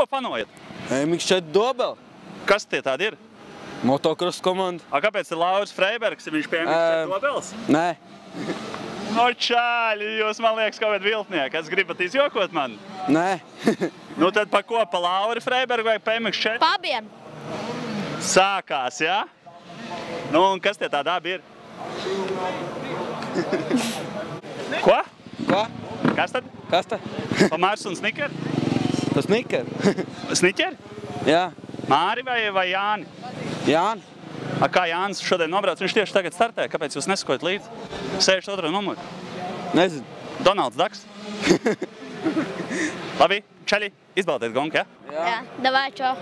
ko fanojat? MX4 Dobele. Kas tie tādi ir? Motocross komanda. Kāpēc ir Lauris Freibergs, ja viņš pie MX4 Dobeles? Nē. No čāļi, jūs man liekas kaut kādi viltnieki. Es gribat izjokot mani? Nē. Nu tad pa ko? Pa Lauri Freibergu vai pa MX4? Pa abiem. Sākās, jā? Nu, un kas tie tādi abi ir? Ko? Ko? Kas tad? Kas tad? Pa Mars un Sniker? Tas Sniker. Sniker? Jā. Māri vai Jāni? Jāni. A, kā Jānis šodien nobrauc? Viņš tieši tagad startē. Kāpēc jūs nesakojat līdzi? 62. numuru. Nezinu. Donalds Daks. Labi, čaļi, izbaudiet gonku, ja? Jā, davai, čau.